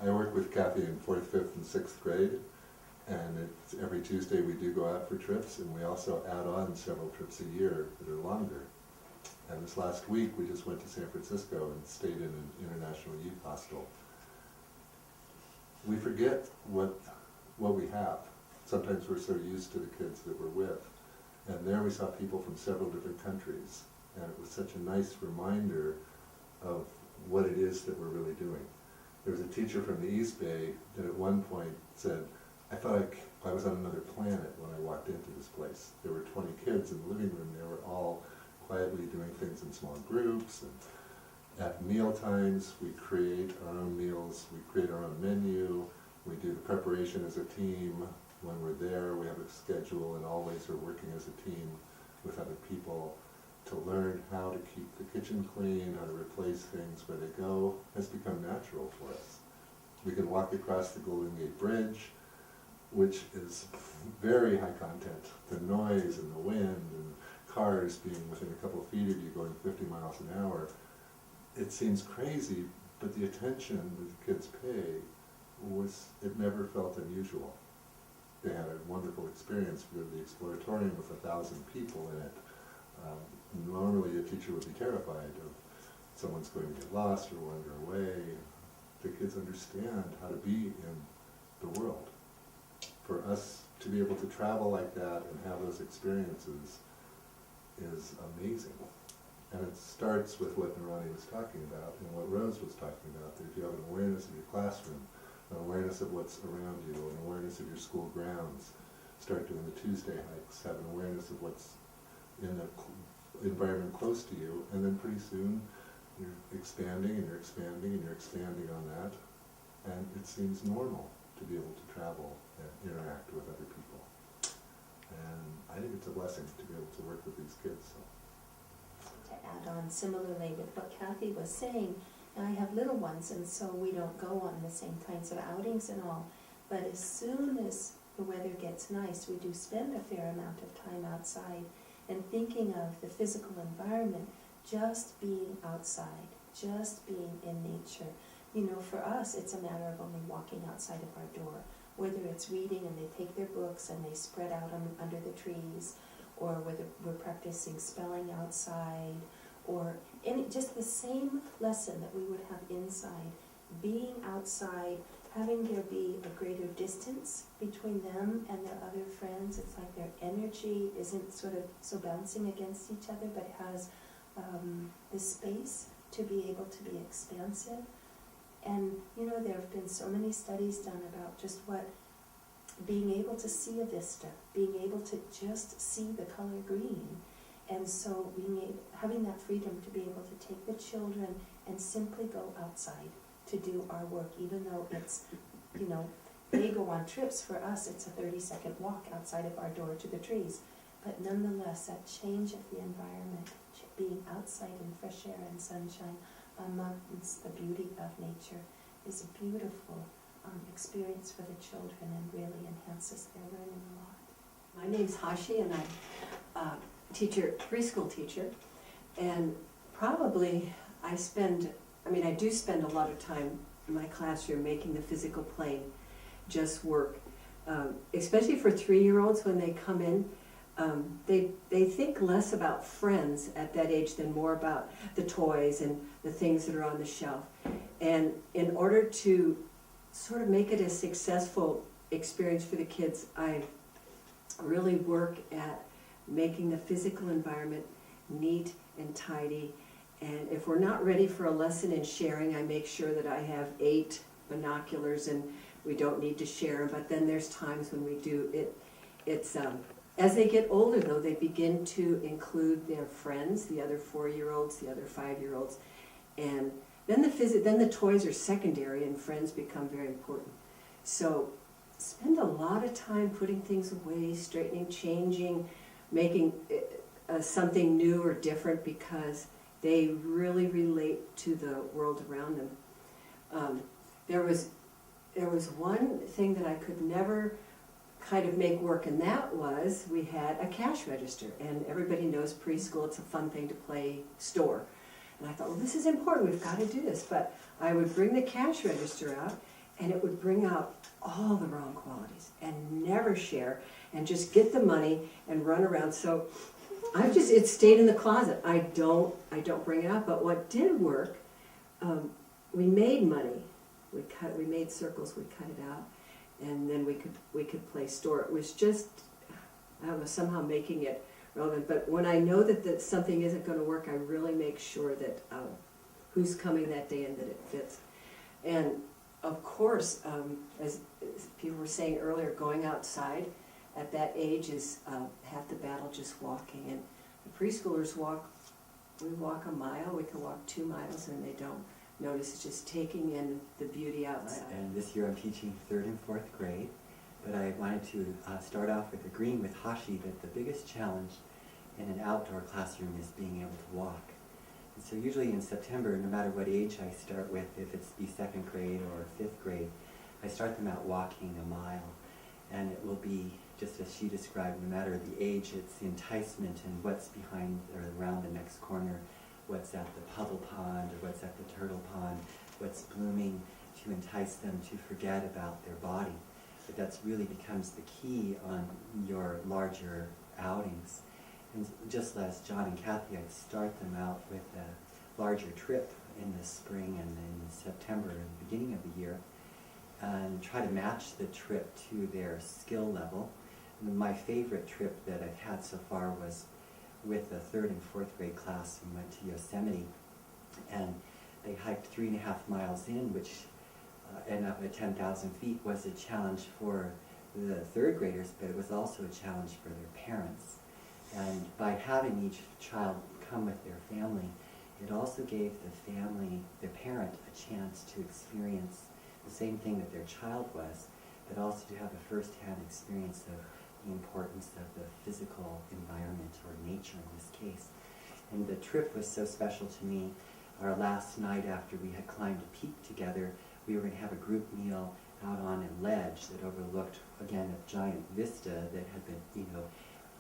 I work with Kathy in 4th, 5th, and 6th grade, and it's every Tuesday we do go out for trips, and we also add on several trips a year that are longer. And this last week we just went to San Francisco and stayed in an international youth hostel. We forget what we have. Sometimes we're so used to the kids that we're with. And there we saw people from several different countries, and it was such a nice reminder of what it is that we're really doing. There was a teacher from the East Bay that at one point said, I thought I was on another planet when I walked into this place. There were 20 kids in the living room. They were all quietly doing things in small groups. And at meal times, we create our own meals. We create our own menu. We do the preparation as a team. When we're there, we have a schedule, and always are working as a team with other people to learn how to keep the kitchen clean, how to replace things where they go, has become natural for us. We can walk across the Golden Gate Bridge, which is very high content. The noise and the wind and cars being within a couple of feet of you going 50 miles an hour. It seems crazy, but the attention that the kids pay it never felt unusual. They had a wonderful experience. We go to the Exploratorium with 1,000 people in it. Normally a teacher would be terrified of someone's going to get lost or wander away. The kids understand how to be in the world. For us to be able to travel like that and have those experiences is amazing. And it starts with what Narani was talking about and what Rose was talking about, that if you have an awareness of your classroom, an awareness of what's around you, an awareness of your school grounds, start doing the Tuesday hikes, have an awareness of what's in the environment close to you, and then pretty soon you're expanding and you're expanding and you're expanding on that, and it seems normal to be able to travel and interact with other people. And I think it's a blessing to be able to work with these kids. So. To add on similarly with what Kathy was saying, I have little ones, and so we don't go on the same kinds of outings and all, but as soon as the weather gets nice, we do spend a fair amount of time outside, and thinking of the physical environment, just being outside, just being in nature. You know, for us, it's a matter of only walking outside of our door, whether it's reading and they take their books and they spread out under the trees, or whether we're practicing spelling outside, or just the same lesson that we would have inside, being outside, having there be a greater distance between them and their other friends. It's like their energy isn't sort of so bouncing against each other, but it has the space to be able to be expansive. And you know, there have been so many studies done about just what being able to see a vista, being able to just see the color green. And so having that freedom to be able to take the children and simply go outside to do our work, even though it's, you know, they go on trips. For us, it's a 30-second walk outside of our door to the trees. But nonetheless, that change of the environment, being outside in fresh air and sunshine amongst the beauty of nature, is a beautiful experience for the children and really enhances their learning a lot. My name's Hashi, and I'm preschool teacher, and probably I do spend a lot of time in my classroom making the physical plane just work, especially for 3-year-olds when they come in. They think less about friends at that age than more about the toys and the things that are on the shelf. And in order to sort of make it a successful experience for the kids, I really work at making the physical environment neat and tidy. And if we're not ready for a lesson in sharing, I make sure that I have 8 binoculars, and we don't need to share. But then there's times when we do it. As they get older, though, they begin to include their friends, the other 4-year-olds, the other 5-year-olds, and then the toys are secondary, and friends become very important. So spend a lot of time putting things away, straightening, changing, making something new or different, because they really relate to the world around them. There was one thing that I could never kind of make work, and that was we had a cash register, and everybody knows preschool, it's a fun thing to play store. And I thought, well, this is important, we've got to do this. But I would bring the cash register out, and it would bring out all the wrong qualities and never share and just get the money and run around. So it stayed in the closet. I don't bring it up. But what did work, we made money. We made circles. We cut it out, and then we could play store. It was just, I don't know, somehow making it relevant. But when I know that something isn't going to work, I really make sure that who's coming that day and that it fits. And of course, as people were saying earlier, going outside at that age is half the battle just walking. And the preschoolers we walk a mile, we can walk 2 miles, and they don't notice. It's just taking in the beauty outside. And this year I'm teaching 3rd and 4th grade, but I wanted to start off with agreeing with Hashi that the biggest challenge in an outdoor classroom is being able to walk. And so usually in September, no matter what age I start with, if it's the 2nd grade or 5th grade, I start them out walking a mile. And it will be, just as she described, no matter the age, it's the enticement and what's behind or around the next corner, what's at the puddle pond or what's at the turtle pond, what's blooming, to entice them to forget about their body. But that's really becomes the key on your larger outings. And just as John and Kathy, I'd start them out with a larger trip in the spring and in September and the beginning of the year, and try to match the trip to their skill level. And my favorite trip that I've had so far was with the 3rd and 4th grade class. We went to Yosemite, and they hiked 3.5 miles in, which and up at 10,000 feet was a challenge for the 3rd graders, but it was also a challenge for their parents. And by having each child come with their family, it also gave the parent, a chance to experience the same thing that their child was, but also to have a first-hand experience of the importance of the physical environment, or nature in this case. And the trip was so special to me. Our last night after we had climbed a peak together, we were going to have a group meal out on a ledge that overlooked, again, a giant vista that had been,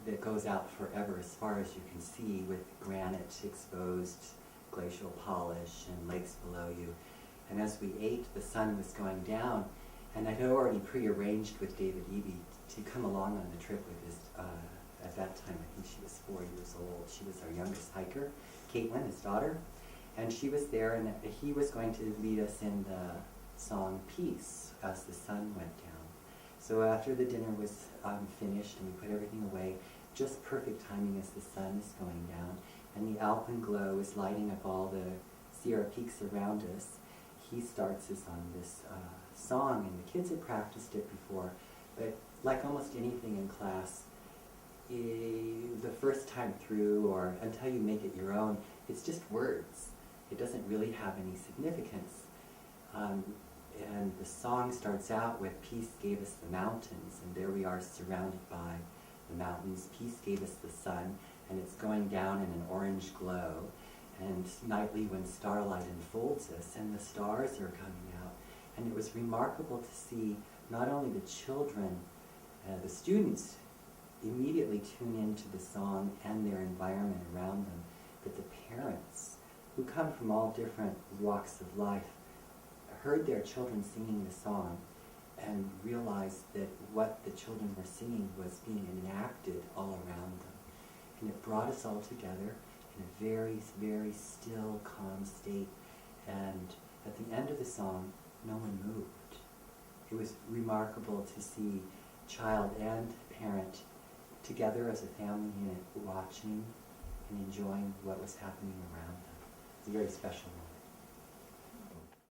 that goes out forever as far as you can see, with granite exposed, glacial polish, and lakes below you. And as we ate, the sun was going down, and I'd already prearranged with David Eby to come along on the trip with his, at that time, I think she was 4 years old. She was our youngest hiker, Caitlin, his daughter, and she was there, and he was going to lead us in the song Peace as the sun went down. So after the dinner was finished and we put everything away, just perfect timing as the sun is going down and the alpenglow is lighting up all the Sierra peaks around us, he starts us on this song, and the kids had practiced it before, but like almost anything in class, the first time through, or until you make it your own, it's just words. It doesn't really have any significance. And the song starts out with "Peace gave us the mountains," and there we are surrounded by the mountains. Peace gave us the sun, and it's going down in an orange glow. And nightly when starlight enfolds us, and the stars are coming out. And it was remarkable to see not only the children, the students, immediately tune into the song and their environment around them, but the parents, who come from all different walks of life, heard their children singing the song and realized that what the children were singing was being enacted all around them. And it brought us all together in a very, very still, calm state. And at the end of the song, no one moved. It was remarkable to see child and parent together as a family unit, watching and enjoying what was happening around them. It was a very special moment.